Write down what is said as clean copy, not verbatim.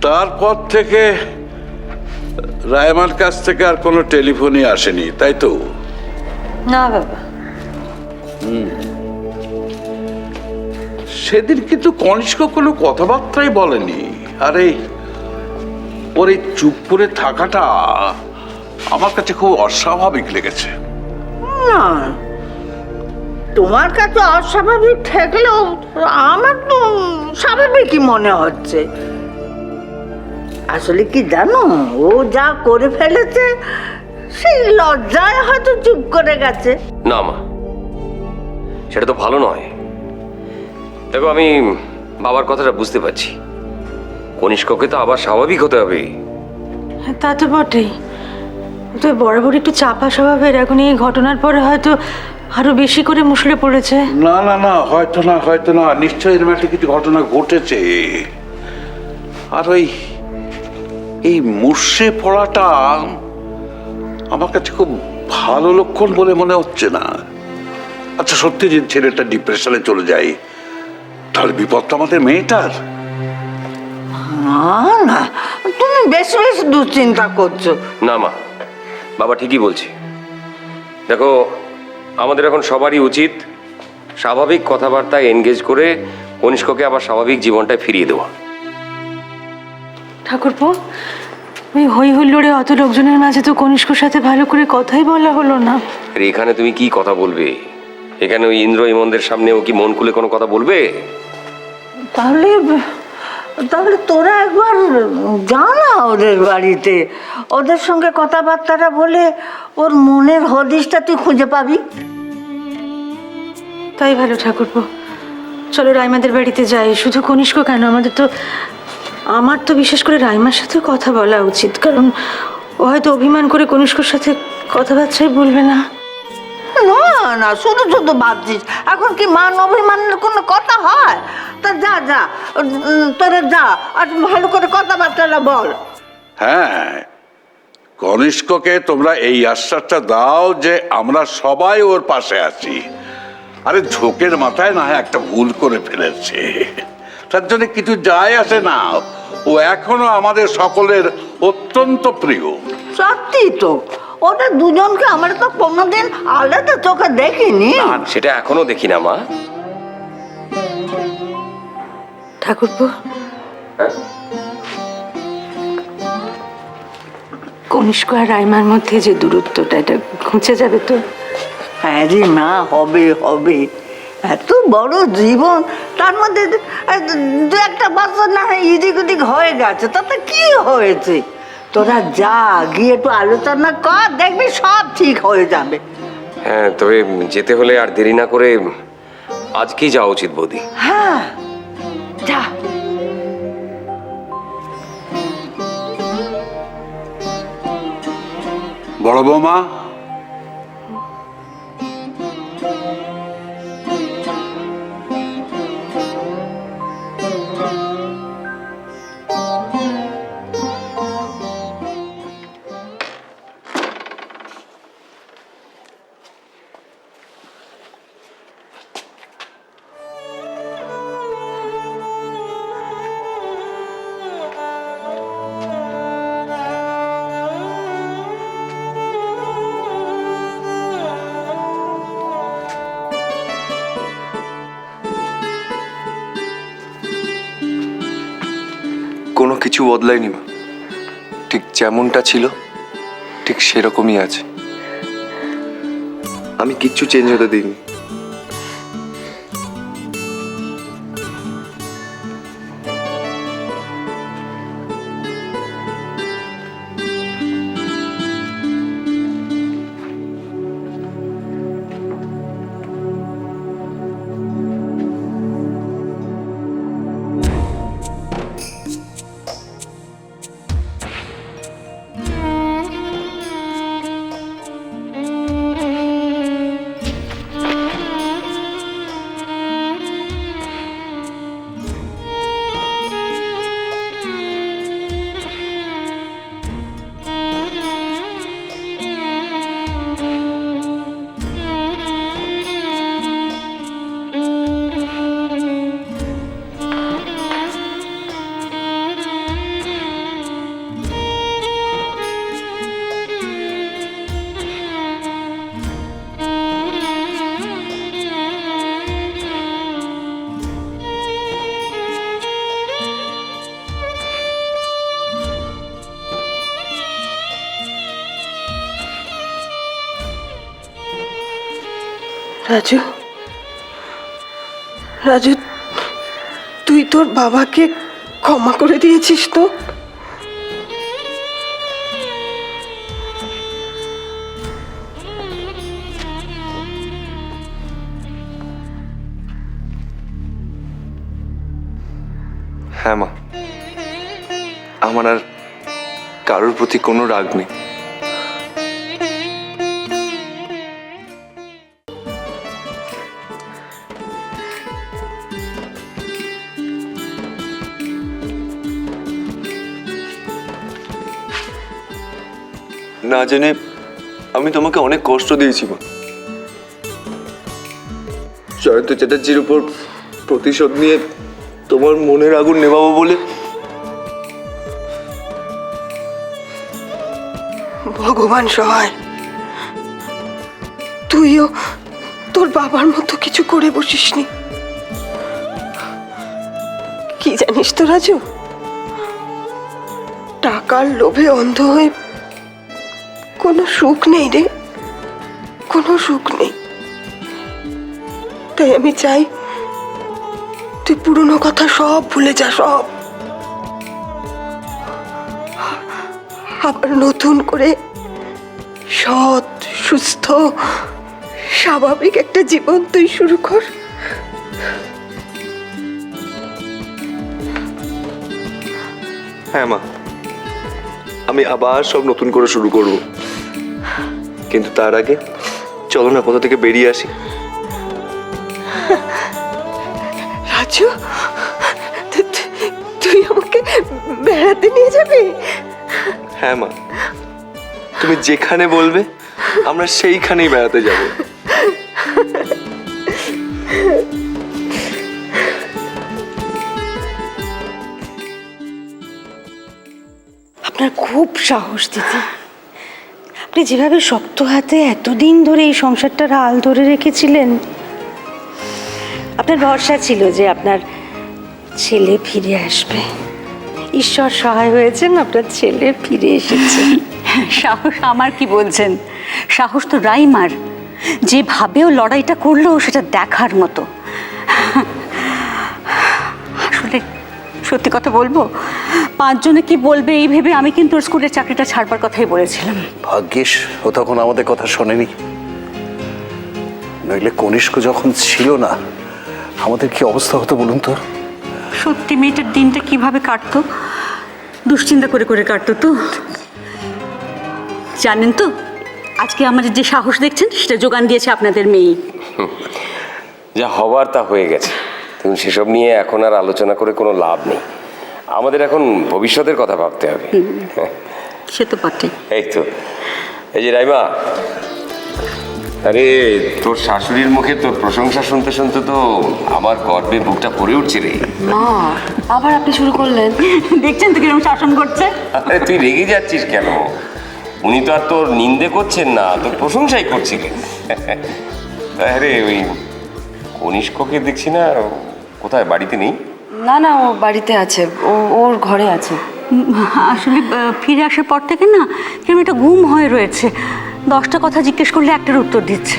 তারপর থেকে রায়মার কাছ থেকে আর কোনো টেলিফোনই আসেনি, তাই তো? না বাবা। সেদিন কিন্তু কনিষ্ক কোনো কথাবার্তাই বলেনি। আরে ওর এই চুপ করে থাকাটা আমার কাছে খুব অস্বাভাবিক লেগেছে। না, তোমার কাছে অস্বাভাবিক থাকলেও আমার তো স্বাভাবিকই মনে হচ্ছে। আসলে কি জানো, ও যা করে ফেলেছে সেই লজ্জায় হয়তো চুপ করে গেছে। না মা, সেটা তো ভালো নয়। দেখো, আমি বাবার কথাটা বুঝতে পারছি। কনিষ্ককে তো আবার স্বাভাবিক হতে হবে। তা তো বটেই। তো বরাবর একটু চাপা স্বভাবের, এখন এই ঘটনার পরে হয়তো আরো বেশি করে মুষড়ে পড়েছে। না না না, হয়তো না, নিশ্চয়ই এরকম একটা কিছু ঘটনা ঘটেছে। আর এই মুষড়ে পড়াটা আমার কাছে খুব ভালো লক্ষণ বলে মনে হচ্ছে না। আচ্ছা, সত্যি যদি ছেলেটা ডিপ্রেশনে চলে যায়, তাহলে বিপদটা আমাদের মেয়েটার। না না, তুমি বেশি বেশি দুশ্চিন্তা করছো। না মা, বাবা ঠিকই বলছে। দেখো, আমাদের এখন সবারই উচিত স্বাভাবিক কথাবার্তায় এনগেজ করে কনিষ্ককে আবার স্বাভাবিক জীবনটায় ফিরিয়ে দেওয়া। ঠাকুরপো, ওই হই হুল্লোড়ে অত লোকজনের মাঝে তো কনিষ্কর সাথে ভালো করে কথাই বলা হলো না। আর এখানে তুমি কি কথা বলবে? এখানে ওই ইন্দ্র ইমনদের সামনে ও কি মন খুলে কোনো কথা বলবে? তাহলে তাহলে তোরা একবার যা না ওদের বাড়িতে, ওদের সঙ্গে কথাবার্তাটা বলে ওর মনের হদিশটা তুই খুঁজে পাবি। তাই ভালো ঠাকুরপো, চলো রাইমাদের বাড়িতে যাই। শুধু কনিষ্ক কেন, আমার তো বিশেষ করে রাইমার সাথে কথা বলা উচিত, কারণ ও হয়তো অভিমান করে কনিষ্কর সাথে কথাবার্তাই বলবে না। না না, শুধু শুধু ভাবছিস। এখন কি মান অভিমানের কোনো কথা হয়? তা যা যা, তোরা যা, আর ভালো করে কথাবার্তাটা বল। হ্যাঁ, কনিষ্ককে তোমরা এই আশ্বাসটা দাও যে আমরা সবাই ওর পাশে আছি। আরে ঝোঁকের মাথায় না হয় একটা ভুল করে ফেলেছে, তার জন্য কিছু যায় আসে না। ও এখনো আমাদের সকলের অত্যন্ত প্রিয়। সত্যি তো, ওদের দুজনকে আমরা তো কোনোদিন আলাদা চোখে দেখিনি। না, সেটা এখনো দেখি না মা। ঠাকুরপো, কনিষ্ক আর রাইমার মধ্যে যে দূরত্বটা, এটা ঘুচে যাবে তো? হ্যাঁ রে মা, হবে হবে। এত বড় জীবন, তার মধ্যে দু একটা বছর না হয় এদিক ওদিক হয়ে গেছে, তাতে কি হয়েছে? তোরা যা, গিয়ে একটু আলোচনা কর, দেখবি সব ঠিক হয়ে যাবে। হ্যাঁ, তবে যেতে হলে আর দেরি না করে আজকেই যাওয়া উচিত বৌদি। হ্যাঁ, যা। বড় বৌমা, কোনো কিছু বদলায়নি মা, ঠিক যেমনটা ছিল ঠিক সেরকমই আছে। আমি কিচ্ছু চেঞ্জ হতে দিইনি। রাজু, রাজু, তুই তোর বাবাকে ক্ষমা করে দিয়েছিস তো? হ্যাঁ মা, আমার আর কারোর প্রতি কোনো রাগ নেই। না জেনে আমি তোমাকে অনেক কষ্ট দিয়েছি মা। জয়ন্ত চ্যাটার্জির উপর প্রতিশোধ নিয়ে তোমার মনের আগুন নেভাবো বলে। ভগবান সহায়, তুইও তোর বাবার মতো কিছু করে বসিসনি। কি জানিস তো রাজু, টাকার লোভে অন্ধ হয়ে কোনো সুখ নেই রে, কোনো সুখ নেই। তাই আমি চাই তুই পুরনো কথা সব ভুলে যা, সব। আবার নতুন করে সৎ, সুস্থ, স্বাভাবিক একটা জীবন তুই শুরু কর। হ্যাঁ মা, আমি আবার সব নতুন করে শুরু করব, কিন্তু তার আগে চলো না কোথা থেকে বেরিয়ে আসি। রাজু, তুই আমাকে বেড়াতে নিয়ে যাবি? হ্যাঁ মা, তুমি যেখানে বলবে আমরা সেইখানেই বেড়াতে যাব। আপনার খুব সাহস দিদি। আপনি যেভাবে শক্ত হাতে এতদিন ধরে এই সংসারটার হাল ধরে রেখেছিলেন, আপনার ভরসা ছিল যে আপনার ছেলে ফিরে আসবে। ঈশ্বর সহায় হয়েছেন, আপনার ছেলে ফিরে এসেছে। সাহস আমার কি বলছেন? সাহস তো রাইমার, যেভাবেও লড়াইটা করলো সেটা দেখার মতো। আসলে সত্যি কথা বলবো, 5 জনে কি বলবে এই ভেবে আমি কিন্তু ওর স্কুলের চাকরিটা ছাড়বার কথাই বলেছিলাম। ভাগ্যিস ও তখন আমাদের কথা শোনেনি, নইলে কনিষ্ক যখন ছিল না আমাদের কি অবস্থা হতো বলুন তো। সত্যি মেয়েটার দিনটা কিভাবে কাটতো, দুশ্চিন্তা করে করে কাটতো তো। জানেন তো, আজকে আমাদের যে সাহস দেখছেন সেটা যোগান দিয়েছে আপনাদের মেয়ে। যা হবার তা হয়ে গেছে, তুমি সেসব নিয়ে এখন আর আলোচনা করে কোনো লাভ নেই। আমাদের এখন ভবিষ্যতের কথা ভাবতে হবে। সে তো পারতে। এই তো, এই যে রাইমা, আরে তোর শাশুড়ির মুখে তোর প্রশংসা শুনতে শুনতে তো আমার গর্বে বুকটা ভরে উঠছে রে। মা, আবার আপনি শুরু করলেন। দেখছেন তো কিরকম শাসন করছে। আরে তুই রেগে যাচ্ছিস কেন? উনি তো আর তোর নিন্দে করছেন না, তোর প্রশংসাই করছিলেন। আরে ওই কনিষ্ককে দেখছি না, কোথায়, বাড়িতে নেই? না না, ও বাড়িতে আছে, ওর ঘরে আছে। আসলে ফিরে আসার পর থেকে না কিরকম একটা ঘুম হয়ে রয়েছে। 10টা কথা জিজ্ঞেস করলে একটার উত্তর দিচ্ছে।